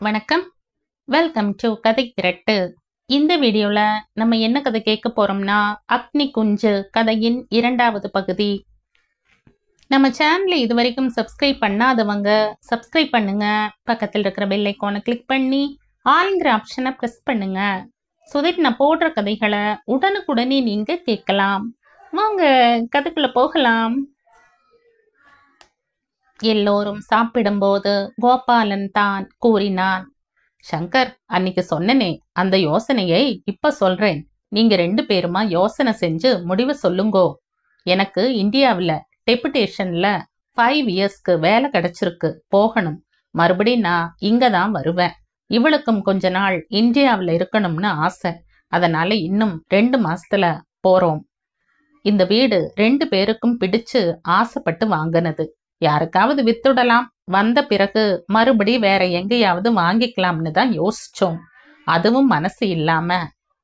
வணக்கம். Welcome to கதை திரட்டு. இந்த வீடியோல நம்ம என்ன கதை கேட்க போறோம்னா, அக்னி குஞ்சு கதையின் 2வது பகுதி. நம்ம சேனலை இதுவரைக்கும் சப்ஸ்கிரைப் பண்ணாதவங்க சப்ஸ்கிரைப் பண்ணுங்க. பக்கத்தில் இருக்கிற பெல் ஐகானை கிளிக் பண்ணி ஆல்ங்கிற ஆப்ஷனை பிரஸ் பண்ணுங்க. நான் போடுற கதைகளை உடனுக்குடனே நீங்க கேட்கலாம். வாங்க கதைக்குள்ள போகலாம். எல்லோரும் சாப்பிடும்போது கோபாலன் தான் கூறினான், சங்கர், அன்னைக்கு சொன்னனே அந்த யோசனையை இப்ப சொல்றேன். நீங்க 2 பேருமா யோசனை செஞ்சு முடிவு சொல்லுங்கோ. எனக்கு இந்தியாவில் டெபுடேஷன்ல 5 இயர்ஸ்க்கு வேலை கிடைச்சிருக்கு, போகணும். மறுபடியும் நான் இங்க தான் வருவேன். இவளுக்கும் கொஞ்ச நாள் இந்தியாவில் இருக்கணும்னு ஆசை. அதனால இன்னும் 2 மாசத்துல போறோம். இந்த வீடு 2 பேருக்கும் பிடிச்சு ஆசைப்பட்டு வாங்கினது. யாருக்காவது வித்துடலாம், வந்த பிறகு மறுபடி வேற எங்கேயாவது வாங்கிக்கலாம்னு தான் யோசிச்சோம். அதுவும் மனசு இல்லாம.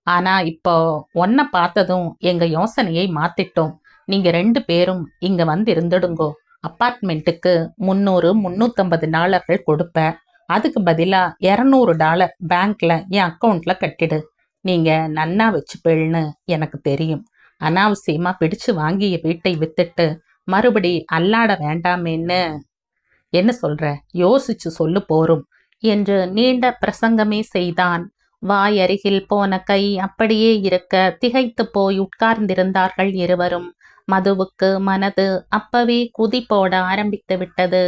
ஆனா இப்போ ஒன்ன பார்த்ததும் எங்க யோசனையை மாத்திட்டோம். நீங்க 2 பேரும் இங்க வந்து இருந்துடுங்கோ. அப்பார்ட்மெண்ட்டுக்கு $300-350 கொடுப்பேன். அதுக்கு பதிலா $200 பேங்க்ல என் அக்கௌண்ட்ல கட்டிடு. நீங்க நன்னா வச்சுப்பேள்னு எனக்கு தெரியும். அனாவசியமா பிடிச்சு வாங்கிய வீட்டை வித்துட்டு மறுபடி அல்லாட வேண்டாமேன்னு. என்ன சொல்ற, யோசிச்சு சொல்லு போரும் என்று நீண்ட பிரசங்கமே செய்தான். வாய் அருகில் போன கை அப்படியே இருக்க திகைத்து போய் உட்கார்ந்திருந்தார்கள் இருவரும். மதுவுக்கு மனது அப்பவே குதி போட ஆரம்பித்து விட்டது.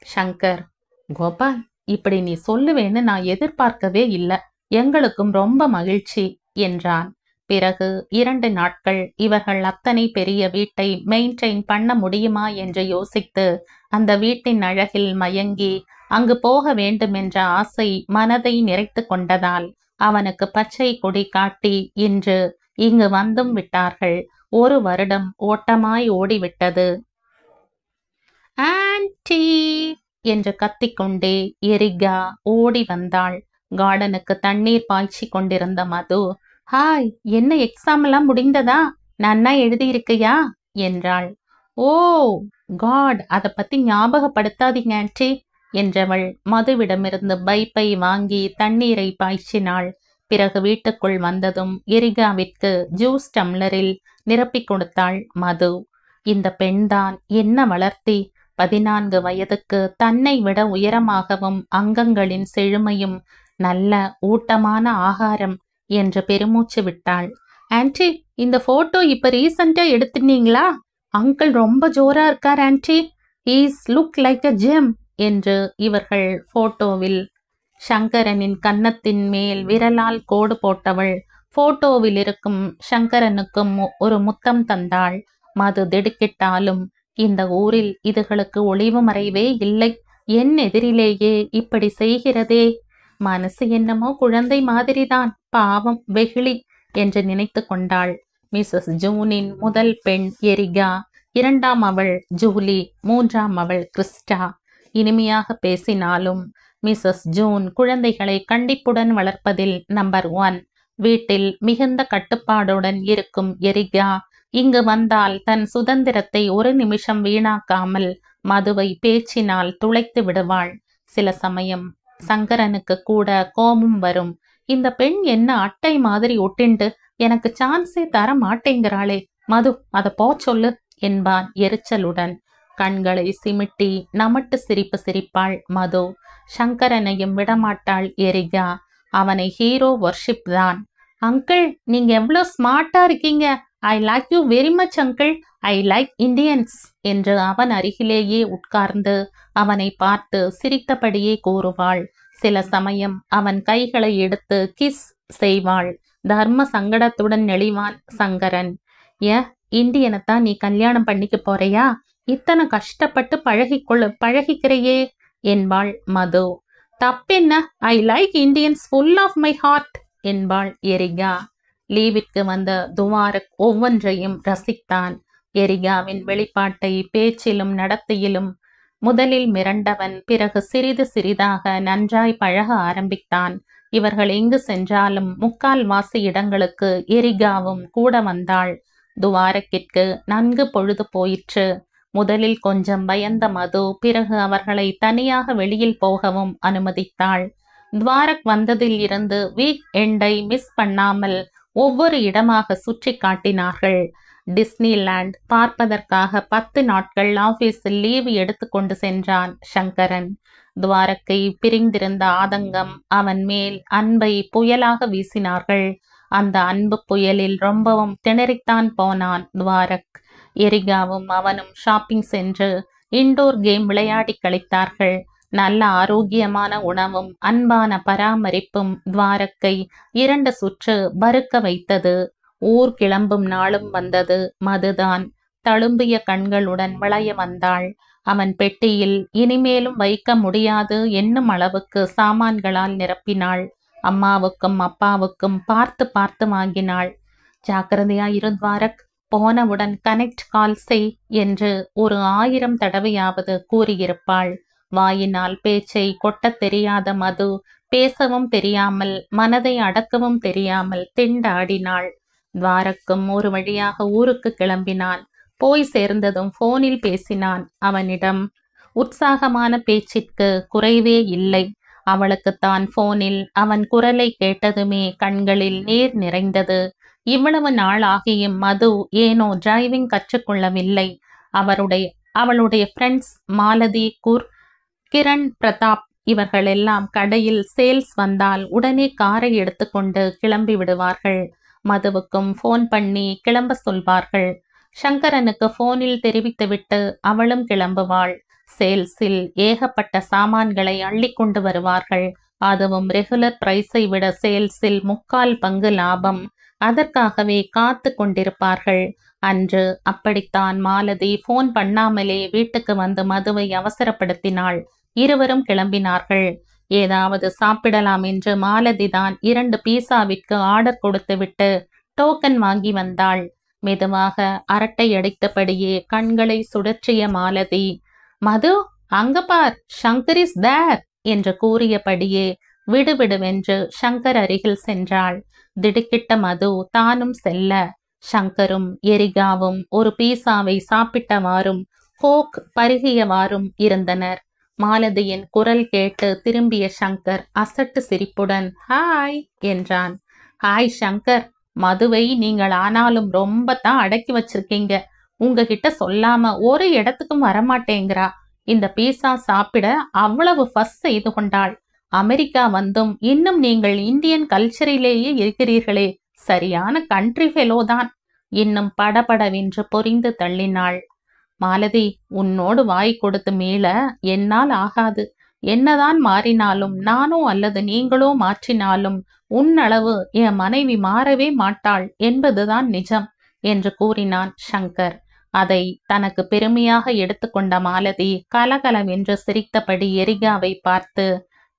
சங்கர், கோபால், இப்படி நீ சொல்லுவேன்னு நான் எதிர்பார்க்கவே இல்லை. எங்களுக்கும் ரொம்ப மகிழ்ச்சி என்றான். பிறகு 2 நாட்கள் இவர்கள் அத்தனை பெரிய வீட்டை மெயின்டைன் பண்ண முடியுமா என்று யோசித்து அந்த வீட்டின் அழகில் மயங்கி அங்கு போக வேண்டுமென்ற ஆசை மனதை நிறைத்து கொண்டதால் அவனுக்கு பச்சை கொடி காட்டி இன்று இங்கு வந்தும் விட்டார்கள். 1 வருடம் ஓட்டமாய் ஓடிவிட்டது. ஆன்டி என்று கத்திக்கொண்டே எரிகா ஓடி வந்தாள். கார்டனுக்கு தண்ணீர் பாய்ச்சி கொண்டிருந்த மது, ஹாய், என்ன எக்ஸாம் எல்லாம் முடிந்ததா? நன்னா எழுதியிருக்கையா என்றாள். ஓ காட், அதை பத்தி ஞாபகப்படுத்தாதீங்க ஆன்டி என்றவள் மதுவிடமிருந்து பைப்பை வாங்கி தண்ணீரை பாய்ச்சினாள். பிறகு வீட்டுக்குள் வந்ததும் எரிகாவிற்கு ஜூஸ் டம்ளரில் நிரப்பிக் கொடுத்தாள் மது. இந்த பெண்தான் என்ன வளர்த்தி! 14 வயதுக்கு தன்னை விட உயரமாகவும் அங்கங்களின் செழுமையும் நல்ல ஊட்டமான ஆகாரம் என்று பெருமூச்சு விட்டாள். ஆன்டி, இந்த போட்டோ இப்ப ரீசெண்டா எடுத்துனீங்களா? அங்கிள் ரொம்ப ஜோரா இருக்கார் ஆன்டி. ஹீஸ் லுக் லைக் அ ஜெம் என்று இவர்கள் போட்டோவில் சங்கரனின் கன்னத்தின் மேல் விரலால் கோடு போட்டவள் போட்டோவில் இருக்கும் சங்கரனுக்கும் ஒரு முத்தம் தந்தாள். மது திடுக்கிட்டாலும் இந்த ஊரில் இதுகளுக்கு ஒளிவு மறைவே இல்லை. என் எதிரிலேயே இப்படி செய்கிறதே. மனசு என்னமோ குழந்தை மாதிரிதான், பாவம் வெகுளி என்று நினைத்து கொண்டாள். மிஸ்ஸஸ் ஜூனின் முதல் பெண் எரிகா, 2ஆம் அவள் ஜூலி, 3ஆம் அவள் கிறிஸ்டா. இனிமையாக பேசினாலும் மிஸ்ஸஸ் ஜூன் குழந்தைகளை கண்டிப்புடன் வளர்ப்பதில் நம்பர் 1. வீட்டில் மிகுந்த கட்டுப்பாடுடன் இருக்கும் எரிகா இங்கு வந்தால் தன் சுதந்திரத்தை ஒரு நிமிஷம் வீணாக்காமல் மதுவை பேச்சினால் துளைத்து விடுவாள். சில சமயம் சங்கரனுக்கு கூட கோபம் வரும். இந்த பெண் என்ன அட்டை மாதிரி ஒட்டிண்டு எனக்கு சான்ஸே தர மாட்டேங்கிறாளே, மது அத போ சொல்லு என்பான் எரிச்சலுடன். கண்களை சிமிட்டி நமட்டு சிரிப்பு சிரிப்பாள் மது. சங்கரனையும் விடமாட்டாள் எரிகா. அவனை ஹீரோ வர்ஷிப் தான். அங்கிள், நீங்க எவ்வளோ ஸ்மார்ட்டா இருக்கீங்க. I like you very much uncle. I like Indians என்று அவன் அருகிலேயே உட்கார்ந்து அவனை பார்த்து சிரித்தபடியே கூறுவாள். சில சமயம் அவன் கைகளை எடுத்து கிஸ் செய்வாள். தர்ம சங்கடத்துடன் நெளிவான் சங்கரன். இந்தியனைத்தான் நீ கல்யாணம் பண்ணிக்க போறையா? இத்தனை கஷ்டப்பட்டு பழகிக்கிறையே என்பாள் மது. தப்பென்ன? I like Indians full of my heart என்பாள் எரிகா. லீவிற்கு வந்த துவாரக் ஒவ்வொன்றையும் ரசித்தான். எரிகாவின் வெளிப்பாட்டை பேச்சிலும் நடத்தையிலும் முதலில் மிரண்டவன் பிறகு சிறிது சிறிதாக நன்றாய் பழக ஆரம்பித்தான். இவர்கள் எங்கு சென்றாலும் 3/4 இடங்களுக்கு எரிகாவும் கூட வந்தாள். துவாரக்கிற்கு நன்கு பொழுது போயிற்று. முதலில் கொஞ்சம் பயந்த மது பிறகு அவர்களை தனியாக வெளியில் போகவும் அனுமதித்தாள். துவாரக் வந்ததில் இருந்து வீக் எண்டை மிஸ் பண்ணாமல் ஒவ்வொரு இடமாக சுற்றி காட்டினார்கள். டிஸ்னிலேண்ட் பார்ப்பதற்காக 10 நாட்கள் ஆபீஸில் லீவு எடுத்துக்கொண்டு சென்றான் சங்கரன். துவாரக்கை பிரிந்திருந்த ஆதங்கம் அவன் மேல் அன்பை புயலாக வீசினார்கள். அந்த அன்பு புயலில் ரொம்பவும் திணறித்தான் போனான் துவாரக். எரிகாவும் அவனும் ஷாப்பிங் சென்று இன்டோர் கேம் விளையாடி கழித்தார்கள். நல்ல ஆரோக்கியமான உணவும் அன்பான பராமரிப்பும் துவாரக்கை 2 சுற்று பருக்க வைத்தது. ஊர் கிளம்பும் நாளும் வந்தது. மதுதான் தழும்பிய கண்களுடன் விளைய வந்தாள். அவன் பெட்டியில் இனிமேலும் வைக்க முடியாது என்னும் அளவுக்கு சாமான்களால் நிரப்பினாள். அம்மாவுக்கும் அப்பாவுக்கும் பார்த்து பார்த்து வாங்கினாள். ஜாக்கிரதையாயிரு துவாரக், போனவுடன் கனெக்ட் கால் செய் என்று ஒரு 1000 தடவையாவது கூறியிருப்பாள். வாயினால் பேச்சை கொட்டத் தெரியாத மது பேசவும் தெரியாமல் மனதை அடக்கவும் தெரியாமல் திண்டாடினாள். துவாரக்கும் ஒரு வழியாக ஊருக்கு கிளம்பினான். போய் சேர்ந்ததும் போனில் பேசினான் அவனிடம். உற்சாகமான பேச்சிற்கு குறைவே இல்லை. அவளுக்கு தான் போனில் அவன் குரலை கேட்டதுமே கண்களில் நீர் நிறைந்தது. இவ்வளவு நாள் ஆகியும் மது ஏனோ டிரைவிங் கற்றுக்கொள்ளவில்லை. அவளுடைய ஃப்ரெண்ட்ஸ் மாலதி, கிரண், பிரதாப் இவர்கள் எல்லாம் கடையில் சேல்ஸ் வந்தால் உடனே காரை எடுத்துக்கொண்டு கிளம்பி விடுவார்கள். மதுவுக்கும் போன் பண்ணி கிளம்ப சொல்வார்கள். சங்கரனுக்கு போனில் தெரிவித்துவிட்டு அவளும் கிளம்புவாள். சேல்ஸில் ஏகப்பட்ட சாமான்களை அள்ளி கொண்டு வருவார்கள். அதுவும் ரெகுலர் பிரைஸை விட சேல்ஸில் 3/4 பங்கு லாபம். அதற்காகவே காத்து கொண்டிருப்பார்கள். அன்று அப்படித்தான் மாலதி போன் பண்ணாமலே வீட்டுக்கு வந்து மதுவை அவசரப்படுத்தினாள். இருவரும் கிளம்பினார்கள். ஏதாவது சாப்பிடலாம் என்று மாலதி தான் 2 பீஸாவிற்கு ஆர்டர் கொடுத்துவிட்டு டோக்கன் வாங்கி வந்தாள். மெதுவாக அரட்டை அடித்தபடியே கண்களை சுழற்றிய மாலதி, மது அங்க பார், சங்கர் இஸ் தேர் என்று கூறியபடியே விடுவிடுவென்று சங்கர் அருகில் சென்றாள். திடுக்கிட்ட மது தானும் செல்ல, சங்கரும் எரிகாவும் ஒரு பீஸாவை சாப்பிட்டவாறும் கோக் பருகியவாறும் இருந்தனர். மாலதியின் குரல் கேட்டு திரும்பிய சங்கர் அசட்டு சிரிப்புடன் ஹாய் என்றான். ஹாய் சங்கர், மதுவை நீங்கள் ஆனாலும் ரொம்ப தான் அடக்கி வச்சிருக்கீங்க. உங்ககிட்ட சொல்லாம ஒரு இடத்துக்கும் வரமாட்டேங்கிறா. இந்த பீஸா சாப்பிட அவ்வளவு ஃபஸ் செய்து கொண்டாள். அமெரிக்கா வந்தும் இன்னும் நீங்கள் இந்தியன் கல்ச்சரிலேயே இருக்கிறீர்களே, சரியான கண்ட்ரி ஃபெலோ தான். இன்னும் படபடவென்று பொரிந்து தள்ளினாள். மாலதி, உன்னோடு வாய் கொடுத்து மீள என்னால் ஆகாது. என்னதான் மாறினாலும் நானோ அல்லது நீங்களோ மாற்றினாலும் உன்னளவு என் மனைவி மாறவே மாட்டாள் என்பதுதான் நிஜம் என்று கூறினான் சங்கர். அதை தனக்கு பெருமையாக எடுத்துக்கொண்ட மாலதி கலகலவென்று சிரித்தபடி எரிகாவை பார்த்து,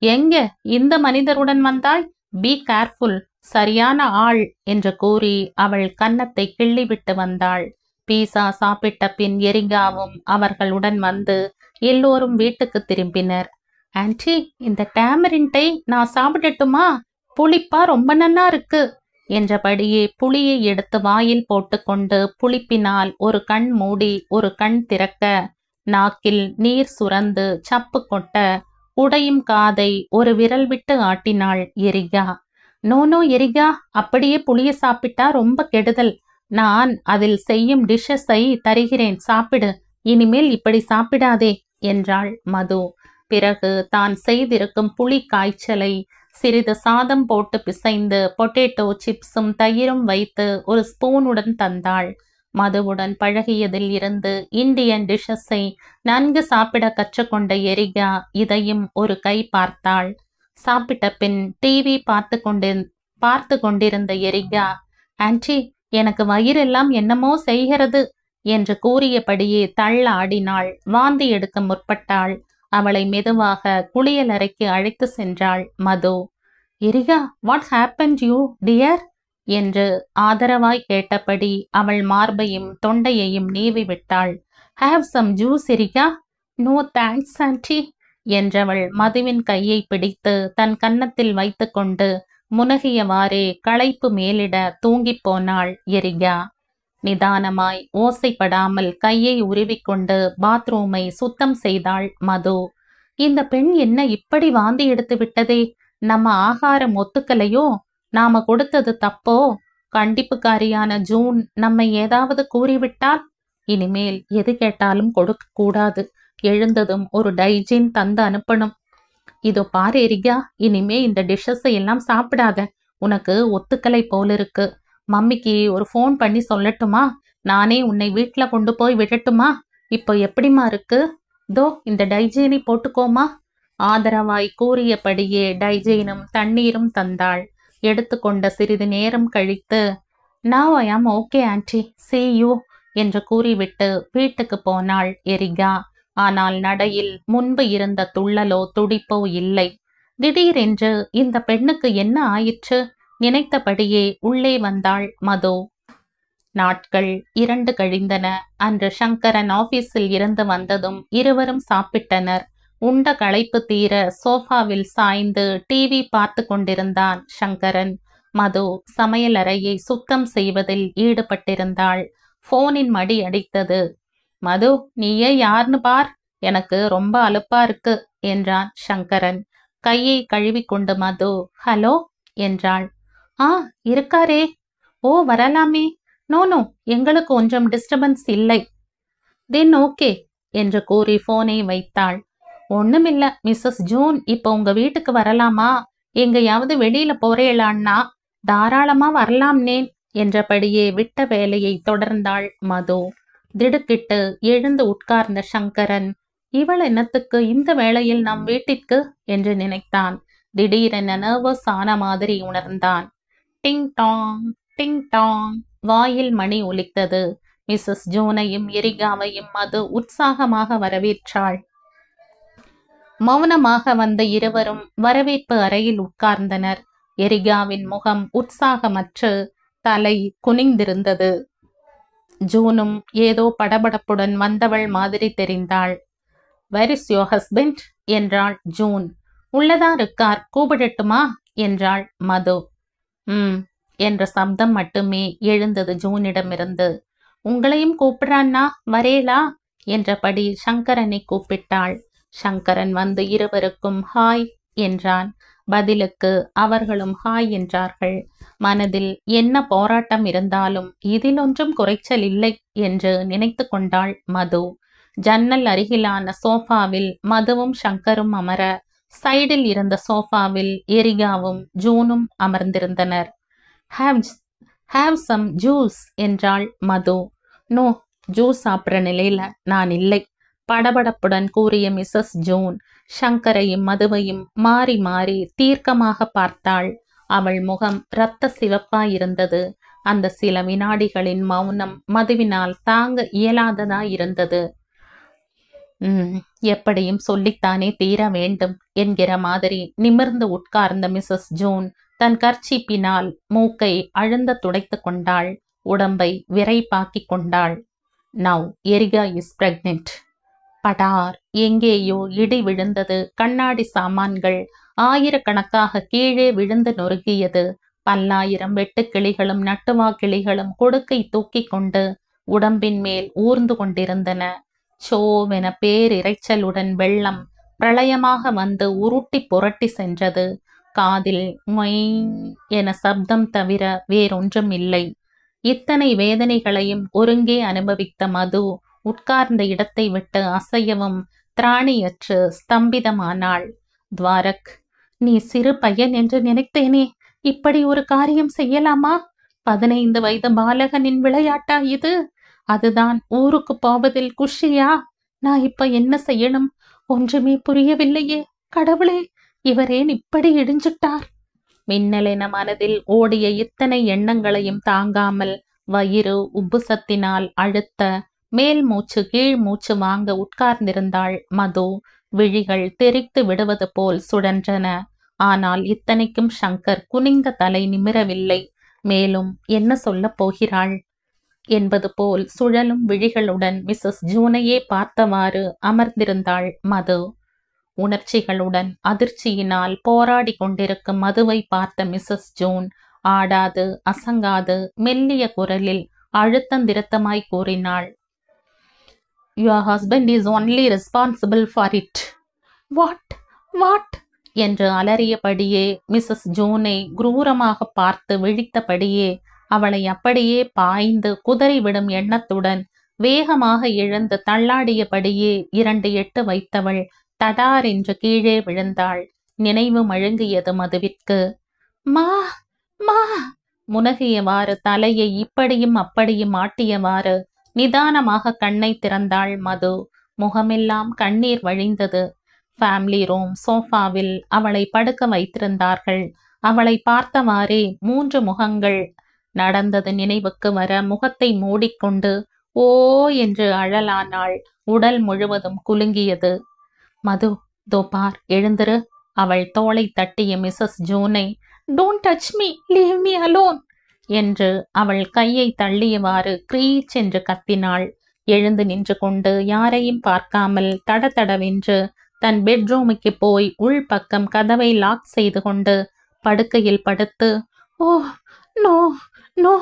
எங்க இந்த மனிதருடன் வந்தாய்? பி கேர்ஃபுல், சரியான ஆள் என்று கூறி அவள் கன்னத்தை கிள்ளிவிட்டு வந்தாள். பீஸா சாப்பிட்ட பின் எரிகாவும் அவர்களுடன் வந்து எல்லோரும் வீட்டுக்கு திரும்பினர். ஆன்டி, இந்த டேமரிண்டை நான் சாப்பிடட்டுமா? புளிப்பா ரொம்ப நன்னா இருக்கு என்றபடியே புளியை எடுத்து வாயில் போட்டுக்கொண்டு புளிப்பினால் ஒரு கண் மூடி ஒரு கண் திறக்க, நாக்கில் நீர் சுரந்து சப்பு கொட்ட, உடையும் காதை ஒரு விரல் விட்டு ஆட்டினாள் எரிகா. நோ எரிகா, அப்படியே புளிய சாப்பிட்டா ரொம்ப கெடுதல். நான் அதில் செய்யும் டிஷ்ஷஸை தருகிறேன், சாப்பிடு. இனிமேல் இப்படி சாப்பிடாதே என்றாள் மது. பிறகு தான் செய்திருக்கும் புளி காய்ச்சலை சிறிது சாதம் போட்டு பிசைந்து பொட்டேட்டோ சிப்ஸும் தயிரும் வைத்து ஒரு ஸ்பூனுடன் தந்தாள். மதுவுடன் பழகியதில் இருந்து இந்தியன் டிஷ்ஷஸை நன்கு சாப்பிட கற்றுக்கொண்ட எரிகா இதையும் ஒரு கை பார்த்தாள். சாப்பிட்ட பின் டிவி பார்த்து கொண்டிருந்த எரிகா, ஆன்டி, எனக்கு வயிறெல்லாம் என்னமோ செய்கிறது என்று கூறியபடியே தள்ளாடினாள். வாந்தி எடுக்க முற்பட்டாள். அவளை மெதுவாக குளியலறைக்கு அழைத்து சென்றாள் Madhu. Erica, what happened you dear என்று ஆதரவாய் கேட்டபடி அவள் மார்பையும் தொண்டையையும் நீவி விட்டாள். Have some juice Erica? No thanks aunty என்றவள் மதுவின் கையை பிடித்து தன் கன்னத்தில் வைத்து கொண்டு முனகியவாறே களைப்பு மேலிட தூங்கிப் போனாள் எரிகா. நிதானமாய் ஓசைப்படாமல் கையை உருவிக்கொண்டு பாத்ரூமை சுத்தம் செய்தாள் மது. இந்த பெண் என்ன இப்படி வாந்தி எடுத்து விட்டதே? நம்ம ஆகாரம் ஒத்துக்கலையோ? நாம கொடுத்தது தப்போ? கண்டிப்புக்காரியான ஜூன் நம்மை ஏதாவது கூறிவிட்டால் இனிமேல் எது கேட்டாலும் கொடுக்க கூடாது. எழுந்ததும் ஒரு டைஜின் தந்து அனுப்பணும். இதோ பாரு எரிகா, இனிமே இந்த டிஷ்ஷஸை எல்லாம் சாப்பிடாத. உனக்கு ஒத்துக்கலை போலிருக்கு. மம்மிக்கு ஒரு ஃபோன் பண்ணி சொல்லட்டுமா? நானே உன்னை வீட்டுல கொண்டு போய் விடட்டுமா? இப்போ எப்படிமா இருக்கு? தோ இந்த டைஜீனை போட்டுக்கோமா. ஆதரவாய் கூறியபடியே டைஜீனும் தண்ணீரும் தந்தாள். எடுத்துக்கொண்ட சிறிது நேரம் கழித்து, "Now I am okay anti, see you" என்று கூறிவிட்டு வீட்டுக்கு போனாள் எரிகா. ஆனால் நடையில் முன்பு இருந்த துள்ளலோ துடிப்போ இல்லை. திடீரென்று இந்த பெண்ணுக்கு என்ன ஆயிற்று? நினைத்தபடியே உள்ளே வந்தாள் மது. நாட்கள் 2 கழிந்தன. அன்று சங்கரன் ஆபீஸில் இருந்து வந்ததும் இருவரும் சாப்பிட்டனர். உண்ட களைப்பு தீர சோஃபாவில் சாய்ந்து டிவி பார்த்து கொண்டிருந்தான் சங்கரன். மது சமையலறையை சுத்தம் செய்வதில் ஈடுபட்டிருந்தாள். போனின் மடி அடித்தது. "மது, நீயே யார்னு பார், எனக்கு ரொம்ப அலுப்பா இருக்கு" என்றான் சங்கரன். கையை கழுவிக்கொண்டு மது "ஹலோ" என்றாள். "ஆ, இருக்காரே. ஓ, வரலாமே. நோ, எங்களுக்கு கொஞ்சம் டிஸ்டர்பன்ஸ் இல்லை." "தென் ஓகே" என்று கூறி போனை வைத்தாள். "ஒண்ணுமில்ல மிஸ்ஸஸ் ஜூன், இப்போ உங்க வீட்டுக்கு வரலாமா? எங்கேயாவது வெளியில போறேளான்னா தாராளமா வரலாம்னேன்" என்றபடியே விட்ட வேலையை தொடர்ந்தாள் மது. திடுக்கிட்டு எழுந்து உட்கார்ந்த சங்கரன், இவள் என்னத்துக்கு இந்த வேளையில் நம் வீட்டிற்கு என்று நினைத்தான். திடீரென நர்வஸ் ஆன மாதிரி உணர்ந்தான். டிங் டாங், டிங் டாங். வாயில் மணி ஒலித்தது. மிஸ்ஸஸ் ஜூனையும் எரிகாவையும் மது உற்சாகமாக வரவேற்றாள். மௌனமாக வந்த இருவரும் வரவேற்பு அறையில் உட்கார்ந்தனர். எரிகாவின் முகம் உற்சாகமற்று தலை குனிந்திருந்தது. ஜூனும் ஏதோ படபடப்புடன் வந்தவள் மாதிரி தெரிந்தாள். "Where is your husband?" என்றாள் ஜூன். "உள்ளதா இருக்கார், கூப்பிடட்டுமா?" என்றாள் மது. என்ற சப்தம் மட்டுமே எழுந்தது ஜூனிடமிருந்து. "உங்களையும் கூப்பிடுறான்னா வரேலா?" என்றபடி சங்கரனை கூப்பிட்டாள். சங்கரன் வந்து இருவருக்கும் ஹாய் என்றான். பதிலுக்கு அவர்களும் ஹாய் என்றார்கள். மனதில் என்ன போராட்டம் இருந்தாலும் இதில் ஒன்றும் குறைச்சல் இல்லை என்று நினைத்து கொண்டாள் மது. ஜன்னல் அருகிலான சோஃபாவில் மதுவும் சங்கரும் அமர, சைடில் இருந்த சோஃபாவில் எரிகாவும் ஜூனும் அமர்ந்திருந்தனர். ஹாவ் சம் ஜூஸ் என்றாள் மது. "நோ, ஜூஸ் சாப்பிட்ற நிலையில நான் இல்லை" படபடப்புடன் கூறிய மிஸ்ஸஸ் ஜூன் சங்கரையும் மதுவையும் மாறி மாறி தீர்க்கமாக பார்த்தாள். அவள் முகம் இரத்த சிவப்பாயிருந்தது. அந்த சில வினாடிகளின் மௌனம் மதுவினால் தாங்க இயலாததாயிருந்தது. எப்படியும் சொல்லித்தானே தீர வேண்டும் என்கிற மாதிரி நிமிர்ந்து உட்கார்ந்த மிஸ்ஸஸ் ஜூன் தன் கர்ச்சீப்பினால் மூக்கை அழுந்த துடைத்து கொண்டாள். உடம்பை விரைப்பாக்கி கொண்டாள். "Now Erica is pregnant." படார்! எங்கேயோ இடி விழுந்தது. கண்ணாடி சாமான்கள் ஆயிரக்கணக்காக கீழே விழுந்து நொறுங்கியது. பல்லாயிரம் வெட்டுக்கிளிகளும் நட்டுவா கிளிகளும் கொடுக்கை தூக்கி கொண்டு உடம்பின் மேல் ஊர்ந்து கொண்டிருந்தன. சோவென பேரிரைச்சலுடன் வெள்ளம் பிரளயமாக வந்து உருட்டி புரட்டி சென்றது. காதில் மொய் என சப்தம் தவிர வேறொன்றும் இல்லை. இத்தனை வேதனைகளையும் ஒருங்கே அனுபவித்த மது உட்கார்ந்த இடத்தை விட்டு அசையவும் திராணியற்று ஸ்தம்பிதமானாள். "துவாரக், நீ சிறு பையன் என்று நினைத்தேனே. இப்படி ஒரு காரியம் செய்யலாமா? 15 வயது பாலகனின் விளையாட்டா இது? அதுதான் ஊருக்கு போவதில் குஷியா? நான் இப்ப என்ன செய்யணும்? ஒன்றுமே புரியவில்லையே. கடவுளே, இவரேன் இப்படி இடிஞ்சிட்டார்?" மின்னலென மனதில் ஓடிய இத்தனை எண்ணங்களையும் தாங்காமல் வயிறு உப்புசத்தினால் அழுத்த மேல் மூச்சு கீழ் மூச்சு வாங்க உட்கார்ந்திருந்தாள் மது. விழிகள் தெரித்து விடுவது போல் சுழன்றன. ஆனால் இத்தனைக்கும் சங்கர் குனிந்த தலை நிமிரவில்லை. மேலும் என்ன சொல்லப் போகிறாள் என்பது போல் சுழலும் விழிகளுடன் மிஸ்ஸஸ் ஜூனையே பார்த்தவாறு அமர்ந்திருந்தாள் மது. உணர்ச்சிகளுடன் அதிர்ச்சியினால் போராடி கொண்டிருக்கும் மதுவை பார்த்த மிஸ்ஸஸ் ஜூன் ஆடாது அசங்காது மெல்லிய குரலில் அழுத்தந்திருத்தமாய் கூறினாள். "Your husband is only responsible for it." What? என்று அலறியபடியே மிஸ்ஸஸ் ஜோனை குரூரமாக பார்த்து விழித்தபடியே அவளை அப்படியே பாய்ந்து குதறிவிடும் எண்ணத்துடன் வேகமாக எழுந்து தள்ளாடியபடியே 2 எட்டு வைத்தவள் தடார் என்று கீழே விழுந்தாள். நினைவு மழுங்கியது மதுவிற்கு. மா மா முனகியவாறு தலையை இப்படியும் அப்படியும் ஆட்டியவாறு நிதானமாக கண்ணை திறந்தாள் மது. முகமெல்லாம் கண்ணீர் வழிந்தது. ஃபேமிலி ரூம் சோஃபாவில் அவளை படுக்க வைத்திருந்தார்கள். அவளை பார்த்தவாறே 3 முகங்கள். நடந்தது நினைவுக்கு வர முகத்தை மூடிக்கொண்டு ஓ என்று அழலானாள். உடல் முழுவதும் குலுங்கியது. மது, தோ பார், எழுந்திரு. அவள் தோளை தட்டிய மிஸ்ஸஸ் ஜோனை, don't touch me, leave me alone என்று அவள் கையை தள்ளியவாறு க்ரீச் என்று கத்தினாள். எழுந்து நின்று கொண்டு யாரையும் பார்க்காமல் தடதடவென்று தன் பெட்ரூமுக்கு போய் உள்பக்கம் கதவை லாக் செய்து கொண்டு படுக்கையில் படுத்து ஓ நோ நோ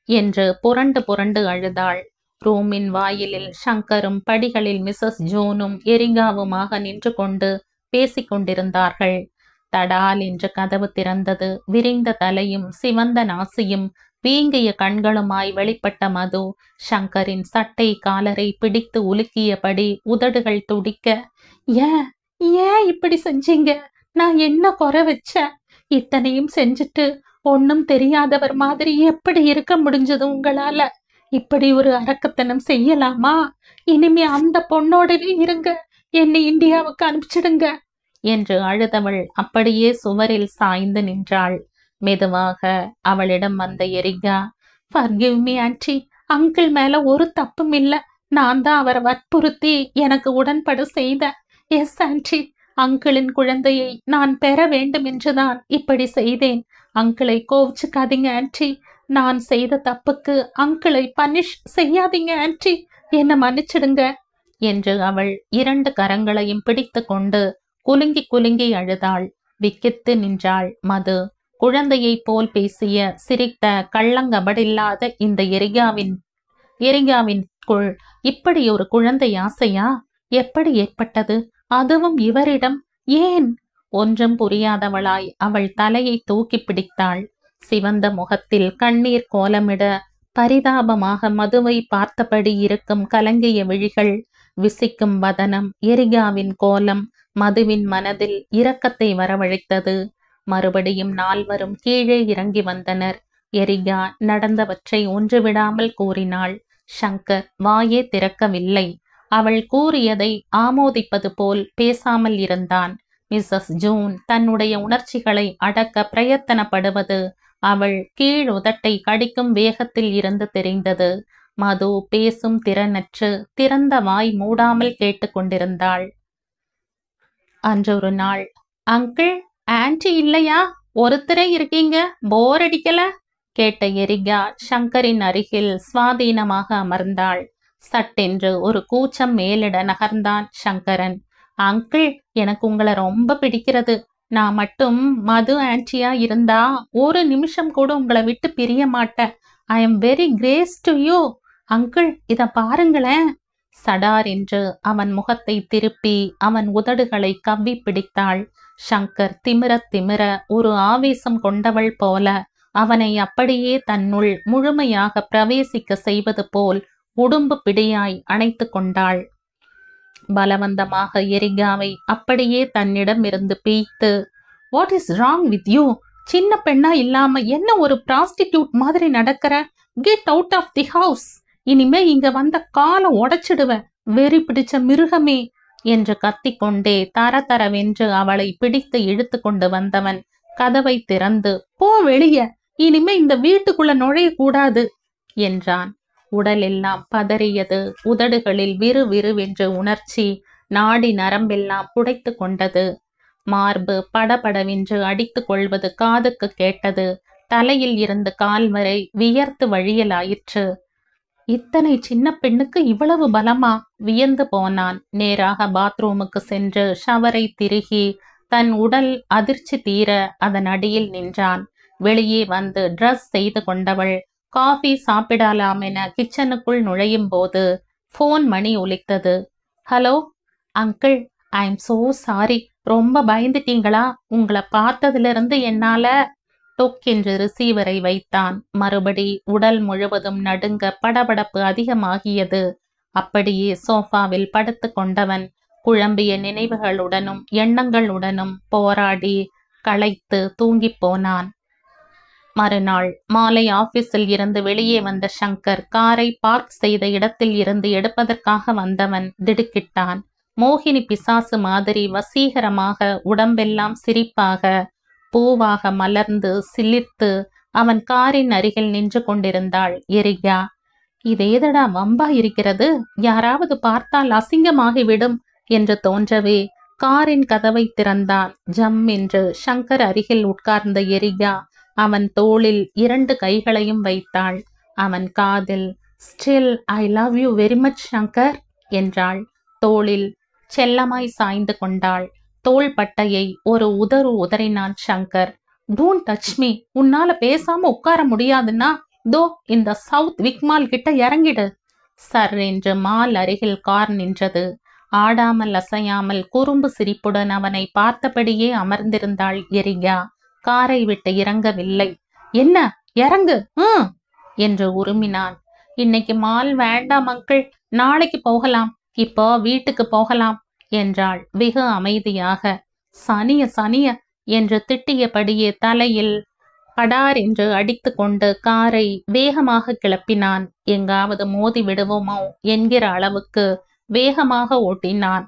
என்று புரண்டு புரண்டு அழுதாள். ரூமின் வாயிலில் சங்கரும் படிகளில் மிஸ்ஸஸ் ஜோனும் எரிகாவுமாக நின்று கொண்டு பேசிக்கொண்டிருந்தார்கள். தடால் என்று கதவு திறந்தது. விரிந்த தலையும் சிவந்த நாசியும் வீங்கிய கண்களுமாய் வெளிப்பட்ட மது சங்கரின் சட்டை காலரை பிடித்து உலுக்கியபடி உதடுகள் துடிக்க, ஏன் ஏன் இப்படி செஞ்சீங்க? நான் என்ன குறை வச்சேன்? இத்தனையும் செஞ்சுட்டு ஒன்னும் தெரியாதவர் மாதிரி எப்படி இருக்க முடிஞ்சது உங்களால? இப்படி ஒரு அரக்கத்தனம் செய்யலாமா? இனிமே அந்த பொண்ணோடவே இருங்க, என்னை இந்தியாவுக்கு அனுப்பிச்சிடுங்க என்று அழுதவள் அப்படியே சுவரில் சாய்ந்து நின்றாள். மெதுவாக அவளிடம் வந்த Erica, forgive me anti, uncle மேல ஒரு தப்பும் இல்ல. நான் தான் அவரை வற்புறுத்தி எனக்கு உடன்பட செய்தேன். எஸ் ஆன்டி, அங்கிளின் குழந்தையை நான் பெற வேண்டும் என்றுதான் இப்படி செய்தேன். அங்கிளை கோவிச்சுக்காதீங்க ஆன்டி. நான் செய்த தப்புக்கு அங்கிளை பனிஷ் செய்யாதீங்க ஆன்டி, என்னை மன்னிச்சிடுங்க என்று அவள் 2 கரங்களையும் பிடித்து கொண்டு குலுங்கி குலுங்கி அழுதாள். விக்கித்து நின்றாள் மது. குழந்தையைப் போல் பேசிய சிரித்த கள்ளங்கபடில்லாத இந்த எரிகாவின்குள் இப்படி ஒரு குழந்தை ஆசையா? எப்படி ஏற்பட்டது? அதுவும் இவரிடம் ஏன்? ஒன்றும் புரியாதவளாய் அவள் தலையை தூக்கி பிடித்தாள். சிவந்த முகத்தில் கண்ணீர் கோலமிட பரிதாபமாக மதுவை பார்த்தபடி இருக்கும் கலங்கிய விழிகள், விசிக்கும் வதனம், எரிகாவின் கோலம் மதுவின் மனதில் இரக்கத்தை வரவழைத்தது. மறுபடியும் 4வரும் கீழே இறங்கி வந்தனர். எரிகா நடந்தவற்றை ஒன்றுவிடாமல் கூறினாள். சங்கர் வாயே திறக்கவில்லை. அவள் கூறியதை ஆமோதிப்பது போல் பேசாமல் இருந்தான். மிஸ்ஸஸ் ஜூன் தன்னுடைய உணர்ச்சிகளை அடக்க பிரயத்தனப்படுவது அவள் கீழ் உதட்டை கடிக்கும் வேகத்தில் இருந்து தெரிந்தது. மது பேசும் திறனற்று திறந்த வாய் மூடாமல் கேட்டுக்கொண்டிருந்தாள். அன்றொரு நாள், அங்கிள் ஆன்டி இல்லையா? ஒருத்தரே இருக்கீங்க, போர் அடிக்கல கேட்ட எரிகா சங்கரின் அருகில் சுவாதீனமாக அமர்ந்தாள். சட்டென்று ஒரு கூச்சம் மேலிட நகர்ந்தான் சங்கரன். அங்கிள், எனக்கு உங்களை ரொம்ப பிடிக்கிறது. நான் மட்டும் மது ஆன்டியா இருந்தா ஒரு நிமிஷம் கூட உங்களை விட்டு பிரிய மாட்டேன். I am very grace to you. Uncle, இத பாருங்களேன். சடார் என்று அவன் முகத்தை திருப்பி அவன் உதடுகளை கவ்வி பிடித்தாள். சங்கர் திமிர திமிர ஒரு ஆவேசம் கொண்டவள் போல அவனை அப்படியே தன்னுள் முழுமையாக பிரவேசிக்க செய்வது போல் உடும்பு பிடியாய் அணைத்து கொண்டாள். பலவந்தமாக எரிகாவை அப்படியே தன்னிடமிருந்து பீய்த்து, what is wrong with you? சின்ன பெண்ணா இல்லாம என்ன ஒரு ப்ராஸ்டிடியூட் மாதிரி நடக்கிற? Get out of the house. இனிமே இங்க வந்த காலை உடைச்சிடுவேன், வெறி பிடிச்ச மிருகமே என்று கத்திக்கொண்டே தரதரவென்று அவளை பிடித்து இழுத்து கொண்டு வந்தவன் கதவை திறந்து, போ வெளிய, இனிமே இந்த வீட்டுக்குள்ள நுழையக்கூடாது என்றான். உடலெல்லாம் பதறியது. உதடுகளில் விறு விறுவென்று உணர்ச்சி நாடி நரம்பெல்லாம் புடைத்து கொண்டது. மார்பு படபடவென்று அடித்து கொள்வது காதுக்கு கேட்டது. தலையில் இருந்து கால் வரை வியர்த்து வழியலாயிற்று. இத்தனை சின்ன பெண்ணுக்கு இவ்வளவு பலமா? வியந்து போனான். நேராக பாத்ரூமுக்கு சென்று ஷவரை திருகி தன் உடல் அதிர்ச்சி தீர அதன் அடியில் நின்றான். வெளியே வந்து ட்ரெஸ் செய்து கொண்டவள் காஃபி சாப்பிடலாம் என கிச்சனுக்குள் நுழையும் போது போன் மணி ஒலித்தது. Hello uncle, I am so sorry. ரொம்ப பயந்துட்டீங்களா? உங்களை பார்த்ததுல இருந்து என்னால டொக்கென்று ரிசீவரை வைத்தான். மறுபடி உடல் முழுவதும் நடுங்க படபடப்பு அதிகமாகியது. அப்படியே சோஃபாவில் படுத்து கொண்டவன் குழம்பிய நினைவுகளுடனும் எண்ணங்களுடனும் போராடி களைத்து தூங்கிப் போனான். மறுநாள் மாலை ஆபீஸில் இருந்து வெளியே வந்த சங்கர் காரை பார்க் செய்த இடத்தில் இருந்து எடுப்பதற்காக வந்தவன் திடுக்கிட்டான். மோகினி பிசாசு மாதிரி வசீகரமாக உடம்பெல்லாம் சிரிப்பாக பூவாக மலர்ந்து சிலிர்த்து அவன் காரின் அருகில் நின்று கொண்டிருந்தாள் எரிகா. இதேதடா வம்பா இருக்கிறது, யாராவது பார்த்தால் அசிங்கமாகிவிடும் என்று தோன்றவே காரின் கதவை திறந்தான். ஜம் என்று சங்கர் அருகில் உட்கார்ந்த எரிகா அவன் தோளில் 2 கைகளையும் வைத்தாள். அவன் காதில் still I love you very much Shankar என்றாள். தோளில் செல்லமாய் சாய்ந்து கொண்டாள். தோள் பட்டையை ஒரு உதறினான் சங்கர். Don't touch me. உன்னால பேசாம உட்கார முடியாதுன்னா தோ இந்த சவுத் விக்மால் கிட்ட இறங்கிடு. சர் என்று மால் அருகில் கார் நின்றது. ஆடாமல் அசையாமல் குறும்பு சிரிப்புடன் அவனை பார்த்தபடியே அமர்ந்திருந்தாள் எரிகா. காரை விட்டு இறங்கவில்லை. என்ன இறங்கு என்று உருமினான். இன்னைக்கு மால் வேண்டாம் அங்கிள், நாளைக்கு போகலாம், இப்போ வீட்டுக்கு போகலாம் என்றாள் வெகு அமைதியாக. சனிய சனிய என்று திட்டியபடியே தலையில் படார் என்று அடித்து கொண்டு காரை வேகமாக கிளப்பினான். எங்காவது மோதி விடுவோமோ என்கிற அளவுக்கு வேகமாக ஓட்டினான்.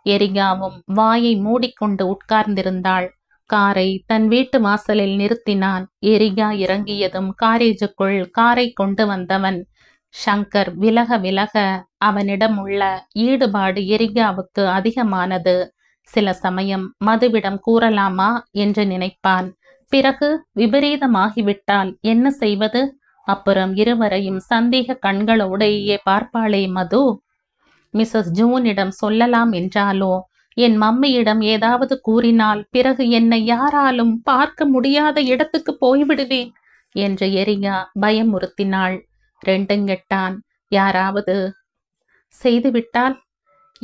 எரிகாவும் வாயை மூடிக்கொண்டு உட்கார்ந்திருந்தாள். காரை தன் வீட்டு வாசலில் நிறுத்தினான். எரிகா இறங்கியதும் காரேஜுக்குள் காரை கொண்டு வந்தவன் சங்கர் விலக விலக அவனிடம் உள்ள ஈடுபாடு எரிகாவுக்கு அதிகமானது. சில சமயம் மதுவிடம் கூறலாமா என்று நினைப்பான். பிறகு விபரீதமாகிவிட்டால் என்ன செய்வது? அப்புறம் இருவரையும் சந்தேக கண்களோடையே பார்ப்பாளே மது. மிஸ்ஸஸ் ஜூனிடம் சொல்லலாம் என்றாலோ என் மம்மியிடம் ஏதாவது கூறினால் பிறகு என்னை யாராலும் பார்க்க முடியாத இடத்துக்கு போய்விடுவேன் என்று எரிகா பயமுறுத்தினாள். ரெண்டுங்கெட்டான். யாராவது செய்துவிட்டால்?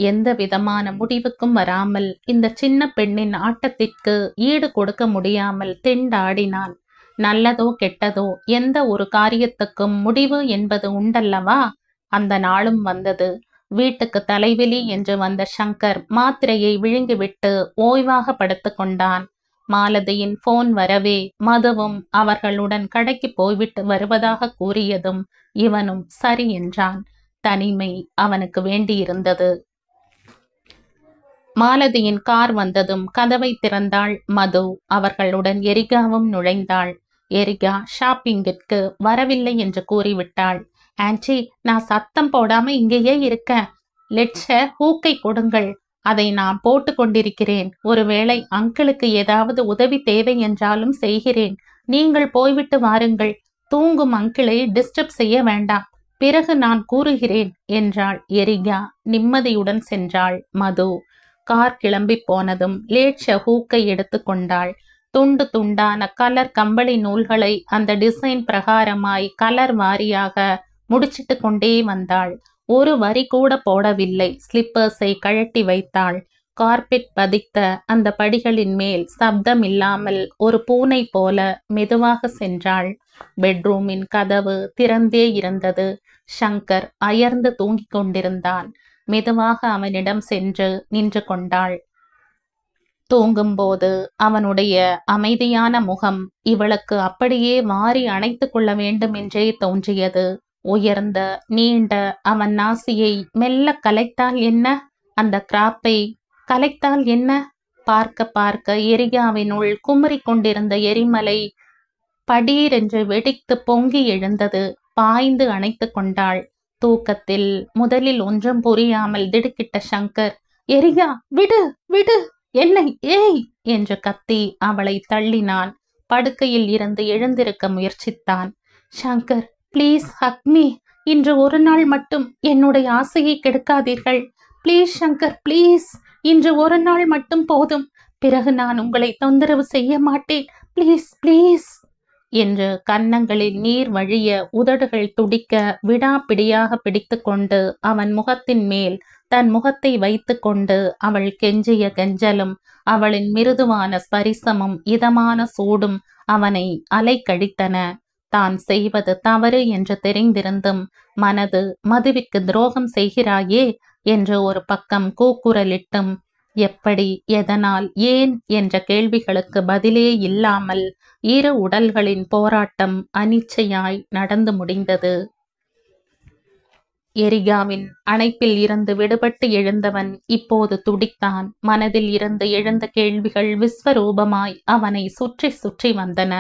எந்த விதமான முடிவுக்கும் வராமல் இந்த சின்ன பெண்ணின் ஆட்டத்திற்கு ஈடு கொடுக்க முடியாமல் திண்டாடினான். நல்லதோ கெட்டதோ எந்த ஒரு காரியத்துக்கும் முடிவு என்பது உண்டல்லவா? அந்த நாளும் வந்தது. வீட்டுக்கு தலைவலி என்று வந்த சங்கர் மாத்திரையை விழுங்கிவிட்டு ஓய்வாக படுத்து கொண்டான். மாலதியின் போன் வரவே மதுவும் அவர்களுடன் கடைக்கு போய்விட்டு வருவதாக கூறியதும் இவனும் சரி என்றான். தனிமை அவனுக்கு வேண்டியிருந்தது. மாலதியின் கார் வந்ததும் கதவை திறந்தாள் மது. அவர்களுடன் எரிகாவும் நுழைந்தாள். எரிகா ஷாப்பிங்கிற்கு வரவில்லை என்று கூறிவிட்டாள். ஆன்டி, நான் சத்தம் போடாம இங்கேயே இருக்கேன். லெட்ஸ ஹூக்கை கொடுங்கள், அதை நான் போட்டு கொண்டிருக்கிறேன். ஒருவேளை அங்கிளுக்கு ஏதாவது உதவி தேவை என்றாலும் செய்கிறேன். நீங்கள் போய்விட்டு வாருங்கள். தூங்கும் அங்கிளை டிஸ்டர்ப் செய்ய வேண்டாம், பிறகு நான் கூறுகிறேன் என்றாள் எரிகா. நிம்மதியுடன் சென்றாள் மது. கார் கிளம்பி போனதும் லேட்ஸ ஹூக்கை எடுத்து கொண்டாள். துண்டு துண்டான கலர் கம்பளி நூல்களை அந்த டிசைன் பிரகாரமாய் கலர் வாரியாக முடிச்சிட்டு கொண்டே வந்தாள். ஒரு வரி கூட போடவில்லை. ஸ்லிப்பர்ஸை கழட்டி வைத்தாள். கார்பெட் பதித்த அந்த படிகளின் மேல் சப்தம் இல்லாமல் ஒரு பூனை போல மெதுவாக சென்றாள். பெட்ரூமின் கதவு திறந்தே இருந்தது. சங்கர் அயர்ந்து தூங்கிக் கொண்டிருந்தான். மெதுவாக அவனிடம் சென்று நின்று கொண்டாள். தூங்கும்போது அவனுடைய அமைதியான முகம் இவளுக்கு அப்படியே வாரி அணைத்து கொள்ள வேண்டும் என்றே தோன்றியது. உயர்ந்த நீண்ட அவன் நாசியை மெல்ல கலைத்தால் என்ன, அந்த கிராப்பை கலைத்தால் என்ன? பார்க்க பார்க்க எரிகாவினுள் குமரி கொண்டிருந்த எரிமலை படீரென்று வெடித்து பொங்கி எழுந்தது. பாய்ந்து அணைத்து கொண்டாள். தூக்கத்தில் முதலில் ஒன்றும் புரியாமல் திடுக்கிட்ட சங்கர், எரிகா விடு விடு என்னை, ஏய் என்று கத்தி அவளை தள்ளினான். படுக்கையில் இருந்து எழுந்திருக்க முயற்சித்தான். Shankar, please hug me. இன்று ஒரு நாள் மட்டும் என்னுடைய ஆசையை கெடுக்காதீர்கள். Please Shankar, please. இன்று ஒரு நாள் மட்டும் போதும். பிறகு நான் உங்களை தொந்தரவு செய்ய மாட்டேன். Please please. என்று கன்னங்களில் நீர் வழிய உதடுகள் துடிக்க விடாப்பிடியாக பிடித்து கொண்டு அவன் முகத்தின் மேல் தன் முகத்தை வைத்து கொண்டு அவள் கெஞ்சிய கெஞ்சலும் அவளின் மிருதுவான ஸ்பரிசமும் இதமான சூடும் அவனை அலைக்கழித்தன. தான் செய்வது தவறு என்று தெரிந்திருந்தும் மனது மதுவிற்கு துரோகம் செய்கிறாயே என்று ஒரு பக்கம் கூக்குரலிட்டும் எப்படி, எதனால், ஏன் என்ற கேள்விகளுக்கு பதிலே இல்லாமல் இரு உடல்களின் போராட்டம் அனிச்சையாய் நடந்து முடிந்தது. எரிகாவின் அணைப்பில் இருந்து விடுபட்டு எழுந்தவன் இப்போது துடித்தான். மனதில் இருந்து எழுந்த கேள்விகள் விஸ்வரூபமாய் அவனை சுற்றி சுற்றி வந்தன.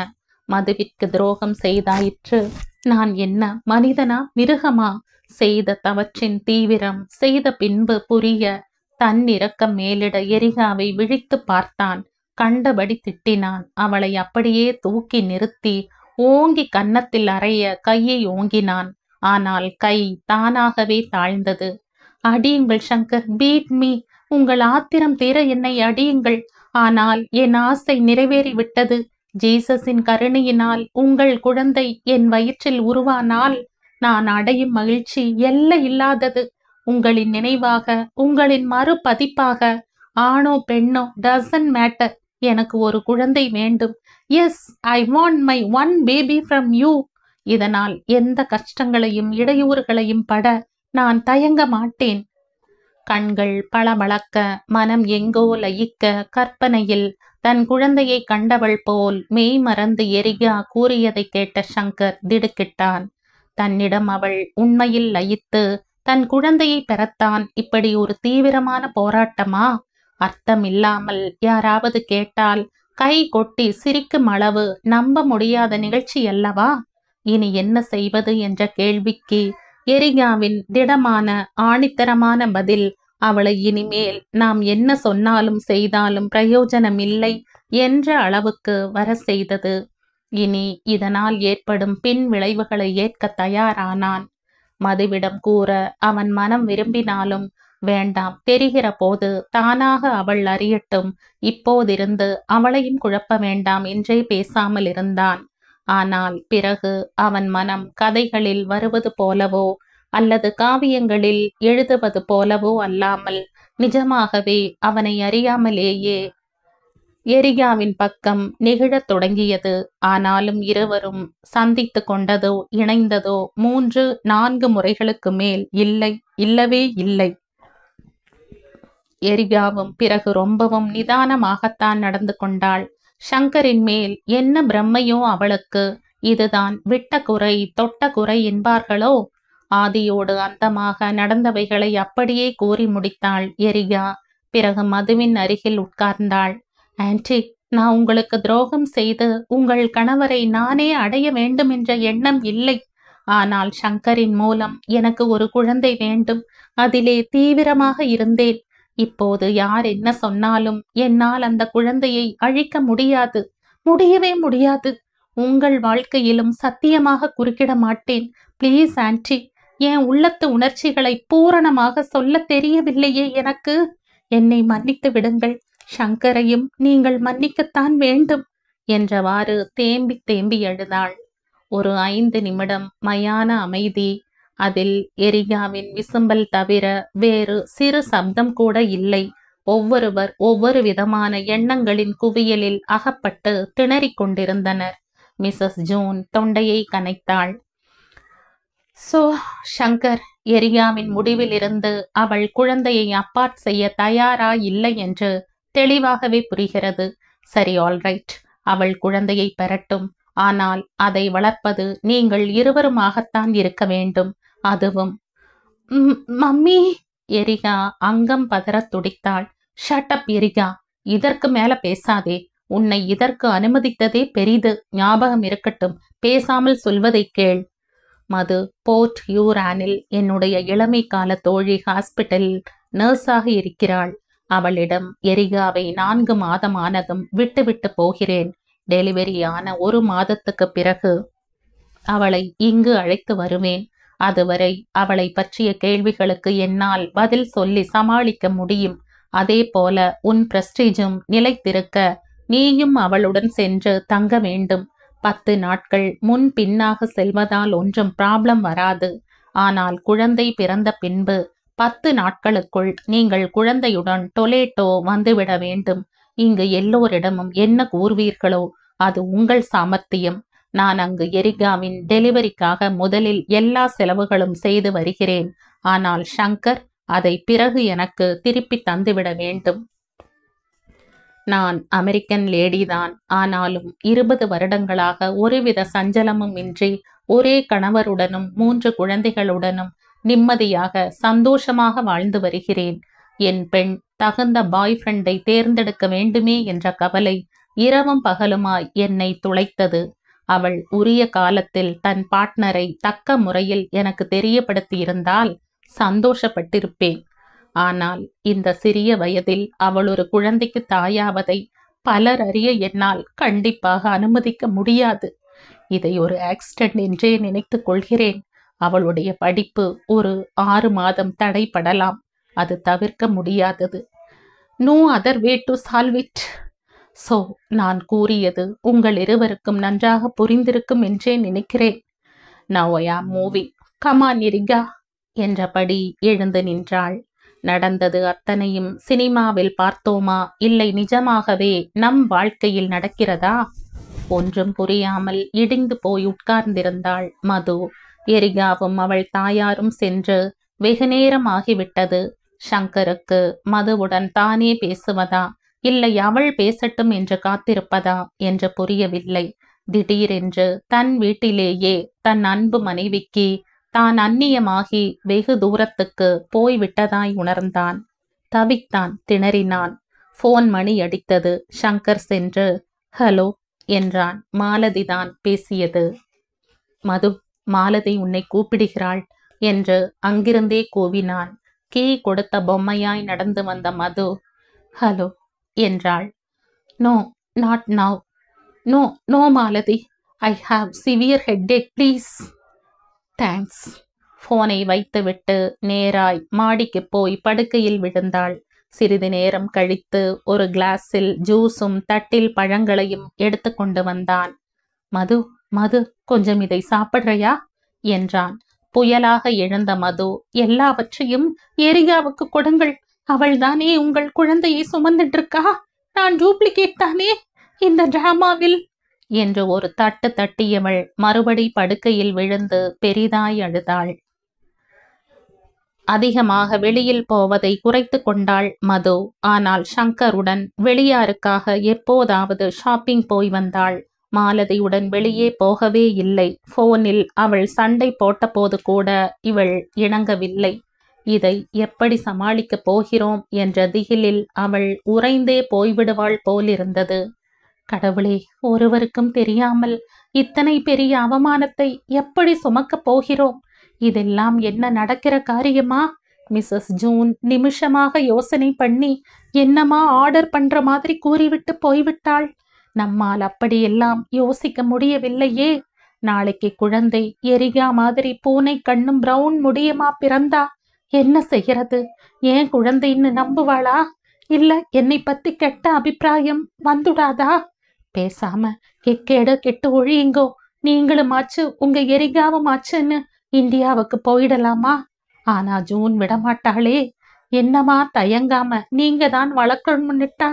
மதுவிற்கு துரோகம் செய்தாயிற்று. நான் என்ன மனிதனா மிருகமா? செய்த தவற்றின் தீவிரம் செய்த பின்பு புரிய தன்னிறக்கம் மேலிட எரிகாவை விழித்து பார்த்தான். கண்டபடி திட்டினான். அவளை அப்படியே தூக்கி நிறுத்தி ஓங்கி கன்னத்தில் அறைய கையை ஓங்கினான். ஆனால் கை தானாகவே தாழ்ந்தது. அடியுங்கள் சங்கர், பீட் மீ. உங்கள் ஆத்திரம் தீர என்னை அடியுங்கள். ஆனால் என் ஆசை நிறைவேறிவிட்டது. ஜீசஸின் கருணையினால் உங்கள் குழந்தை என் வயிற்றில் உருவானால் நான் அடையும் மகிழ்ச்சி எல்லை இல்லாதது. உங்களின் நினைவாக, உங்களின் மறுபதிப்பாக, ஆணோ பெண்ணோ டசன்ட் மேட்டர், எனக்கு ஒரு குழந்தை வேண்டும். Yes, I want my own baby from you. இதனால் எந்த கஷ்டங்களையும் இடையூறுகளையும் பட நான் தயங்க மாட்டேன். கண்கள் பளபளக்க, மனம் எங்கோ லயிக்க, கற்பனையில் தன் குழந்தையை கண்டவள் போல் மெய் மறந்து எரிகா கூறியதை கேட்ட சங்கர் திடுக்கிட்டான். தன்னிடம் அவள் உண்மையில் லயித்து தன் குழந்தையை பெறத்தான் இப்படி ஒரு தீவிரமான போராட்டமா? அர்த்தமில்லாமல் யாராவது கேட்டால் கை கொட்டி சிரிக்கும் அளவு நம்ப முடியாத நிகழ்ச்சி அல்லவா? இனி என்ன செய்வது என்ற கேள்விக்கு எரிகாவின் திடமான ஆணித்தரமான பதில் அவளை இனிமேல் நாம் என்ன சொன்னாலும் செய்தாலும் பிரயோஜனமில்லை என்ற அளவுக்கு வர செய்தது. இனி இதனால் ஏற்படும் பின் விளைவுகளை ஏற்க தயாரானான். மதுவிடம் கூற அவன் மனம் விரும்பினாலும் வேண்டாம், தெரிகிற போது தானாக அவள் அறியட்டும், இப்போதிருந்து அவளையும் குழப்ப வேண்டாம் என்றே பேசாமல் இருந்தான். ஆனால் பிறகு அவன் மனம் கதைகளில் வருவது போலவோ அல்லது காவியங்களில் எழுதுவது போலவோ அல்லாமல் நிஜமாகவே அவனை அறியாமலேயே எரிகாவின் பக்கம் நெகிழத் தொடங்கியது. ஆனாலும் இருவரும் சந்தித்து கொண்டதோ இணைந்ததோ 3-4 முறைகளுக்கு மேல் இல்லை, இல்லவே இல்லை. எரிகாவும் பிறகு ரொம்பவும் நிதானமாகத்தான் நடந்து கொண்டாள். சங்கரின் மேல் என்ன பிரம்மையோ அவளுக்கு. இதுதான் விட்ட குறை தொட்ட குறை என்பார்களோ? ஆதியோடு அந்தமாக நடந்தவைகளை அப்படியே கூறி முடித்தாள் எரிகா. பிறகு மதுவின் அருகில் உட்கார்ந்தாள். ஆன்டி, நான் உங்களுக்கு துரோகம் செய்து உங்கள் கணவரை நானே அடைய வேண்டும் என்ற எண்ணம் இல்லை. ஆனால் சங்கரின் மூலம் எனக்கு ஒரு குழந்தை வேண்டும். அதிலே தீவிரமாக இருந்தேன். இப்போது யார் என்ன சொன்னாலும் என்னால் அந்த குழந்தையை அழிக்க முடியாது, முடியவே முடியாது. உங்கள் வாழ்க்கையிலும் சத்தியமாக குறுக்கிட மாட்டேன். பிளீஸ் ஆன்டி, என் உள்ளத்து உணர்ச்சிகளை பூரணமாக சொல்ல தெரியவில்லையே எனக்கு. என்னை மன்னித்து விடுங்கள். சங்கரையும் நீங்கள் மன்னிக்கத்தான் வேண்டும் என்றவாறு தேம்பி தேம்பி அழுதாள். ஒரு 5 நிமிடம் மயான அமைதி. அதில் எரிகாவின் விசும்பல் தவிர வேறு சிறு சப்தம் கூட இல்லை. ஒவ்வொருவர் ஒவ்வொரு விதமான எண்ணங்களின் குவியலில் அகப்பட்டு திணறிக் கொண்டிருந்தனர். மிஸ்ஸஸ் ஜூன் தொண்டையை கனைத்தாள். சோ சங்கர், எரிகாவின் முடிவிலிருந்து அவள் குழந்தையை அப்பார்ட் செய்ய தயாரா இல்லை என்று தெளிவாகவே புரிகிறது. சரி, ஆல்ரைட், அவள் குழந்தையை பெறட்டும். ஆனால் அதை வளர்ப்பது நீங்கள் இருவருமாகத்தான் இருக்க வேண்டும். அதுவும் மம்மி. எரிகா அங்கம் பதற துடித்தாள். ஷட் அப் எரிகா, இதற்கு மேல பேசாதே. உன்னை இதற்கு அனுமதித்ததே பெரிது, ஞாபகம் இருக்கட்டும். பேசாமல் சொல்வதை கேள். மது, போர்ட் யூரானில் என்னுடைய இளமை கால தோழி ஹாஸ்பிட்டலில் நர்ஸாக இருக்கிறாள். அவளிடம் எரிகாவை 4 மாதமானதும் விட்டுவிட்டு போகிறேன். டெலிவரி ஆன 1 மாதத்துக்கு பிறகு அவளை இங்கு அழைத்து வருவேன். அதுவரை அவளை பற்றிய கேள்விகளுக்கு என்னால் பதில் சொல்லி சமாளிக்க முடியும். அதே போல உன் பிரஸ்டீஜும் நிலைத்திருக்க நீயும் அவளுடன் சென்று தங்க வேண்டும். 10 நாட்கள் முன் பின்னாக செல்வதால் ஒன்றும் ப்ராப்ளம் வராது. ஆனால் குழந்தை பிறந்த பின்பு 10 நாட்களுக்குள் நீங்கள் குழந்தையுடன் டொலேட்டோ வந்துவிட வேண்டும். இங்கு எல்லோரிடமும் என்ன கூறுவீர்களோ அது உங்கள் சாமர்த்தியம். நான் அங்கு எரிகாவின் டெலிவரிக்காக முதலில் எல்லா செலவுகளும் செய்து வருகிறேன். ஆனால் ஷங்கர் அதை பிறகு எனக்கு திருப்பி தந்துவிட வேண்டும். நான் அமெரிக்கன் லேடிதான். ஆனாலும் 20 வருடங்களாக ஒருவித சஞ்சலமும் இன்றி ஒரே கணவருடனும் 3 குழந்தைகளுடனும் நிம்மதியாக சந்தோஷமாக வாழ்ந்து வருகிறேன். என் பெண் தகுந்த பாய் ஃப்ரெண்டை தேர்ந்தெடுக்க வேண்டுமே என்ற கவலை இரவும் பகலுமாய் என்னை துளைத்தது. அவள் உரிய காலத்தில் தன் பார்ட்னரை தக்க முறையில் எனக்கு தெரியப்படுத்தியிருந்தால் சந்தோஷப்பட்டிருப்பேன். ஆனால் இந்த சிறிய வயதில் அவள் ஒரு குழந்தைக்கு தாயாவதை பலர் அறிய என்னால் கண்டிப்பாக அனுமதிக்க முடியாது. இதை ஒரு ஆக்சிடென்ட் என்றே நினைத்து கொள்கிறேன். அவளுடைய படிப்பு ஒரு 6 மாதம் தடைப்படலாம். அது தவிர்க்க முடியாதது. No other way to solve it. So நான் கூறியது உங்கள் இருவருக்கும் நன்றாக புரிந்திருக்கும் என்றே நினைக்கிறேன். நவ் ஐ ஆம் மூவிங். கமான் எரிகா என்றபடி எழுந்து நின்றாள். நடந்தது அத்தனையும் சினிமாவில் பார்த்தோமா, இல்லை நிஜமாகவே நம் வாழ்க்கையில் நடக்கிறதா? ஒன்றும் புரியாமல் இடிந்து போய் உட்கார்ந்திருந்தாள் மது. எரிகாவும் அவள் தாயாரும் சென்று வெகுநேரம் ஆகிவிட்டது. ஷங்கருக்கு மதுவுடன் தானே பேசுவதா, இல்லை அவள் பேசட்டும் என்று காத்திருப்பதா என்று புரியவில்லை. திடீரென்று தன் வீட்டிலேயே தன் அன்பு மனைவிக்கு தான் அந்நியமாகி வெகு தூரத்துக்கு போய்விட்டதாய் உணர்ந்தான். தவித்தான், திணறினான். போன் மணி அடித்தது. ஷங்கர் சென்று ஹலோ என்றான். மாலதிதான் பேசியது. மது, மாலதி உன்னை கூப்பிடுகிறாள் என்று அங்கிருந்தே கூவினான். கீ கொடுத்த பொம்மையாய் நடந்து வந்த மது ஹலோ என்றாள். No, not now. No no Malathi, I have severe headache please. Thanks. போனை வைத்துவிட்டு நேராய் மாடிக்கு போய் படுக்கையில் விழுந்தாள். சிறிது நேரம் கழித்து ஒரு கிளாஸில் ஜூஸும் தட்டில் பழங்களையும் எடுத்து கொண்டு வந்தான். மது, மது, கொஞ்சம் இதை சாப்பிடுறையா என்றான். புயலாக எழுந்த மது, எல்லாவற்றையும் எரிகாவுக்கு கொடுங்கள். அவள்தானே உங்கள் குழந்தையை சுமந்துட்டு இருக்கா. நான் டூப்ளிகேட் தானே இந்த டிராமாவில் என்று ஒரு தட்டு தட்டியவள் மறுபடி படுக்கையில் விழுந்து பெரிதாய் அழுதாள். அதிகமாக வெளியில் போவதை குறைத்து கொண்டாள் மது. ஆனால் ஷங்கருடன் வெளியாருக்காக எப்போதாவது ஷாப்பிங் போய் வந்தாள். மாலதியுடன் வெளியே போகவே இல்லை. போனில் அவள் சண்டை போட்டபோது கூட இவள் இணங்கவில்லை. இதை எப்படி சமாளிக்கப் போகிறோம் என்ற திகிலில் அவள் உறைந்தே போய்விடுவாள் போலிருந்தது. கடவுளே, ஒருவருக்கும் தெரியாமல் இத்தனை பெரிய அவமானத்தை எப்படி சுமக்கப் போகிறோம்? இதெல்லாம் என்ன நடக்கிற காரியமா? மிஸ்ஸஸ் ஜூன் நிமிஷமாக யோசனை பண்ணி என்னமா ஆர்டர் பண்ற மாதிரி கூறிவிட்டு போய்விட்டாள். நம்மால் அப்படியெல்லாம் யோசிக்க முடியவில்லையே. நாளைக்கு குழந்தை எரிகா மாதிரி பூனை கண்ணும் பிரவுன் முடியுமா பிறந்தா என்ன செய்கிறது? ஏன் குழந்தைன்னு நம்புவாளா? இல்ல என்னை பத்தி கெட்ட அபிப்பிராயம் வந்துடாதா? பேசாம கெக்கேட கெட்டு ஒழியுங்கோ. நீங்களும் ஆச்சு உங்க எரிகாவும் ஆச்சுன்னு இந்தியாவுக்கு போயிடலாமா? ஆனா ஜூன் விடமாட்டாளே. என்னமா தயங்காம நீங்க தான் வளர்க்கணும்னுட்டா.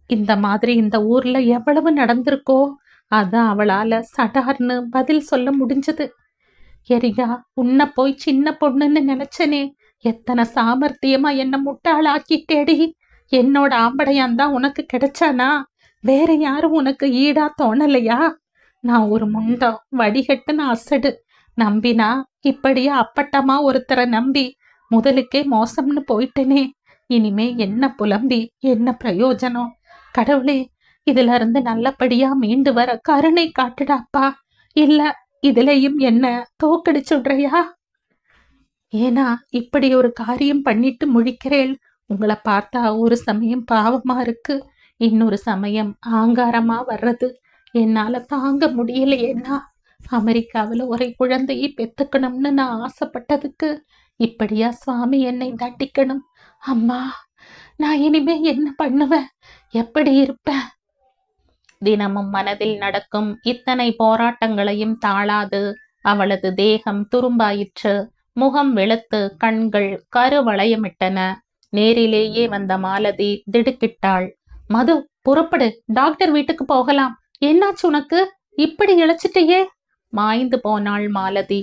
இந்த மாதிரி இந்த ஊர்ல எவ்வளவு நடந்திருக்கோ. அதான் அவளால சடார்னு பதில் சொல்ல முடிஞ்சது. எரிகா, உன்னை போய் சின்ன பொண்ணுன்னு நினைச்சனே. எத்தனை சாமர்த்தியமா என்ன முட்டாளாக்கிட்டேடி. என்னோட ஆம்படையான்தான் உனக்கு கிடைச்சானா? வேற யாரும் உனக்கு ஈடா தோணலையா? நான் ஒரு முண்டம், வடிகட்டுன்னு அசடு. நம்பினா இப்படியா அப்பட்டமா ஒருத்தரை நம்பி முதலுக்கே மோசம்னு போயிட்டனே. இனிமே என்ன புலம்பி என்ன பிரயோஜனம்? கடவுளே, இதுல இருந்து நல்லபடியா மீண்டு வர கருணை காட்டுடாப்பா. இல்ல இதுலயும் என்ன தோக்கடிச்சுடுறியா? ஏனா இப்படி ஒரு காரியம் பண்ணிட்டு முழிக்கிறேள். உங்களை பார்த்தா ஒரு சமயம் பாவமா இருக்கு, இன்னொரு சமயம் ஆங்காரமா வர்றது. என்னால தாங்க முடியலையேன்னா. அமெரிக்காவில் ஒரே குழந்தையை பெத்துக்கணும்னு நான் ஆசைப்பட்டதுக்கு இப்படியா சுவாமி என்னை தண்டிக்கணும்? அம்மா, நான் இனிமே என்ன பண்ணுவேன்? எப்படி இருப்பேன்? தினமும் மனதில் நடக்கும் இத்தனை போராட்டங்களையும் தாழாது அவளது தேகம் துரும்பாயிற்று. முகம் வெளுத்து கண்கள் கருவளையமிட்டன. நேரிலேயே வந்த மாலதி திடுக்கிட்டாள். மது, புறப்படு, டாக்டர் வீட்டுக்கு போகலாம். என்னாச்சு உனக்கு? இப்படி இழைச்சிட்டியே? மாய்ந்து போனாள் மாலதி.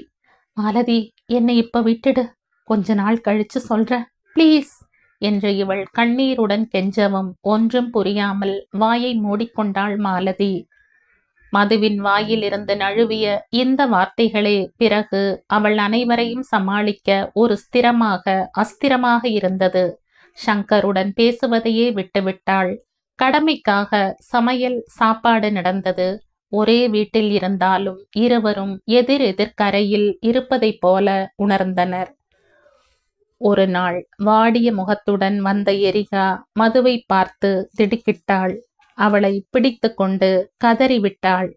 மாலதி, என்னை இப்ப விட்டுடு, கொஞ்ச நாள் கழிச்சு சொல்ற ப்ளீஸ் என்று இவள் கண்ணீருடன் கெஞ்சவும் ஒன்றும் புரியாமல் வாயை மூடிக்கொண்டாள் மாலதி. மதுவின் வாயில் இருந்து நழுவிய இந்த வார்த்தைகளே பிறகு அவள் அனைவரையும் சமாளிக்க ஒரு அஸ்திரமாக இருந்தது. சங்கருடன் பேசுவதையே விட்டுவிட்டாள். கடமைக்காக சமையல் சாப்பாடு நடந்தது. ஒரே வீட்டில் இருந்தாலும் இருவரும் எதிர்கரையில் இருப்பதைப் போல உணர்ந்தனர். ஒரு நாள் வாடிய முகத்துடன் வந்த எரிகா மதுவை பார்த்து திடுக்கிட்டாள். அவளை பிடித்து கொண்டு கதறிவிட்டாள்.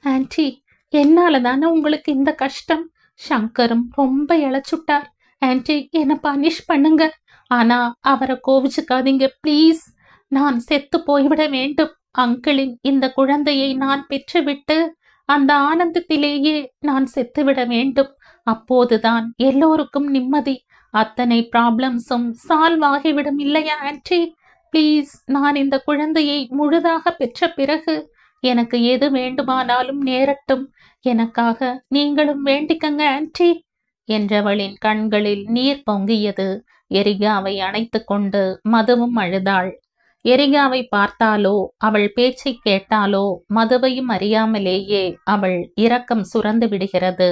ஆன்டி, என்னால தானே உங்களுக்கு இந்த கஷ்டம். சங்கரும் ரொம்ப இழைச்சுட்டார். ஆன்டி, என்னை பனிஷ் பண்ணுங்க. ஆனா அவரை கோவிச்சுக்காதீங்க ப்ளீஸ். நான் செத்து போய்விட வேண்டும். அங்கிளின் இந்த குழந்தையை நான் பெற்றுவிட்டு அந்த ஆனந்தத்திலேயே நான் செத்துவிட வேண்டும். அப்போதுதான் எல்லோருக்கும் நிம்மதி. அத்தனை ப்ராப்ளம்ஸும் சால்வ் ஆகிவிடும் இல்லையா ஆன்டி? ப்ளீஸ், நான் இந்த குழந்தையை முழுதாக பெற்ற பிறகு எனக்கு எது வேண்டுமானாலும் நேரட்டும். எனக்காக நீங்களும் வேண்டிக்கங்க ஆன்டி என்றவளின் கண்களில் நீர் பொங்கியது. எரிகாவை அணைத்து கொண்டு மதுவும் அழுதாள். எரிகாவை பார்த்தாலோ அவள் பேச்சை கேட்டாலோ மதுவையும் அறியாமலேயே அவள் இரக்கம் சுரந்து விடுகிறது.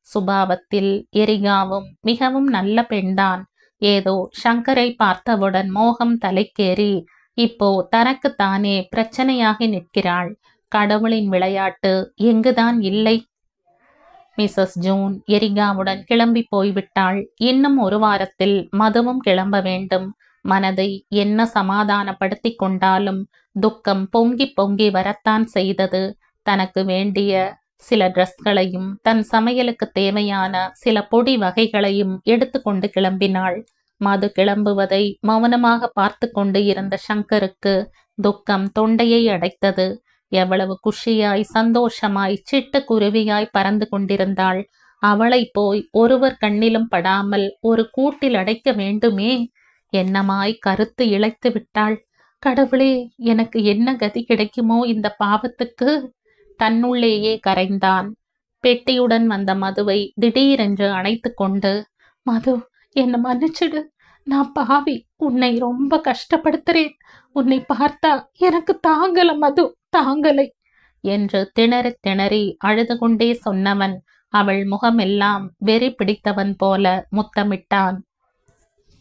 சுபாவத்தில் எரிகாவும் மிகவும் நல்ல பெண்தான். ஏதோ சங்கரை பார்த்தவுடன் மோகம் தலைக்கேறி இப்போ தனக்குத்தானே பிரச்சனையாகி நிற்கிறாள். கடவுளின் விளையாட்டு எங்குதான் இல்லை? மிஸ்ஸஸ் ஜூன் எரிகாவுடன் கிளம்பி போய்விட்டாள். இன்னும் ஒரு வாரத்தில் மதுவும் கிளம்ப வேண்டும். மனதை என்ன சமாதானப்படுத்தி கொண்டாலும் துக்கம் பொங்கி பொங்கி வரத்தான் செய்தது. தனக்கு வேண்டிய சில ட்ரெஸ்களையும் தன் சமையலுக்கு தேவையான சில பொடி வகைகளையும் எடுத்து கொண்டு கிளம்பினாள். மது கிளம்புவதை மௌனமாக பார்த்து கொண்டு இருந்த சங்கருக்கு துக்கம் தொண்டையை அடைத்தது. எவ்வளவு குஷியாய் சந்தோஷமாய் சிட்டுக்குருவியாய் பறந்து கொண்டிருந்தாள். அவளை போய் ஒருவர் கண்ணிலும் படாமல் ஒரு கூட்டில் அடைக்க வேண்டுமே. என்னமாய் கருத்து இழைத்து விட்டாள். கடவுளே, எனக்கு என்ன கதி கிடைக்குமோ இந்த பாவத்துக்கு? தன்னுள்ளேயே கரைந்தான். பெட்டியுடன் வந்த மதுவை திடீரென்று அணைத்து கொண்டு, மது, என்னை மன்னிச்சிடு. நான் பாவி, உன்னை ரொம்ப கஷ்டப்படுத்துறேன். உன்னை பார்த்தா எனக்கு தாங்கல மது, தாங்கலை என்று திணறி திணறி அழுது கொண்டே சொன்னவன் அவள் முகமெல்லாம் வெறி பிடித்தவன் போல முத்தமிட்டான்.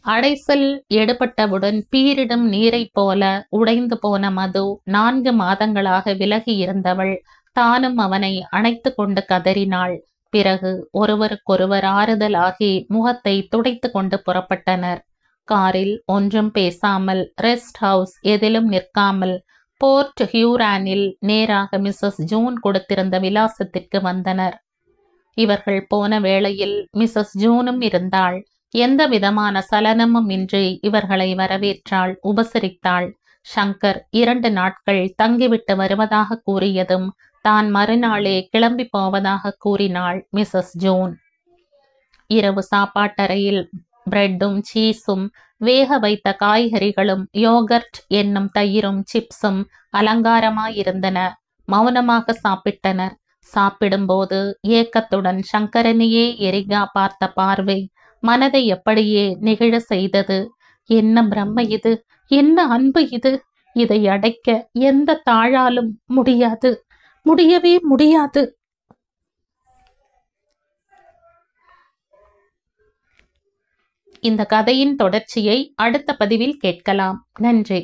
அடைசல் எடுபட்டவுடன் பீரிடும் நீரைப் போல உடைந்து போன மது 4 மாதங்களாக விலகி இருந்தவள் தானும் அவனை அணைத்து கொண்டு கதறினாள். பிறகு ஒருவருக்கொருவர் ஆறுதலாகி முகத்தை துடைத்து கொண்டு புறப்பட்டனர். காரில் ஒன்றும் பேசாமல், ரெஸ்ட் ஹவுஸ் எதிலும் நிற்காமல், போர்ட் ஹியூரானில் நேராக மிஸ்ஸஸ் ஜூன் கொடுத்திருந்த விலாசத்திற்கு வந்தனர். இவர்கள் போன வேளையில் மிஸ்ஸஸ் ஜூனும் இருந்தாள். எந்த விதமான சலனமும் இன்றி இவர்களை வரவேற்றாள், உபசரித்தாள். சங்கர் 2 நாட்கள் தங்கிவிட்டு வருவதாக கூறியதும் தான் மறுநாளே கிளம்பி போவதாக கூறினாள் மிஸ்ஸஸ் ஜூன். இரவு சாப்பாட்டறையில் பிரெட்டும் சீஸும் வேக வைத்த காய்கறிகளும் யோகர்ட் என்னும் தயிரும் சிப்ஸும் அலங்காரமாயிருந்தன. மௌனமாக சாப்பிட்டனர். சாப்பிடும்போது ஏக்கத்துடன் சங்கரனையே எரிகா பார்த்த பார்வை மனதை எப்படியே நெகிழ செய்தது. என்ன பிரம்ம இது, என்ன அன்பு இது! இதை அடைக்க எந்த தாழாலும் முடியாது, முடியவே முடியாது. இந்த கதையின் தொடர்ச்சியை அடுத்த பதிவில் கேட்கலாம். நன்றி.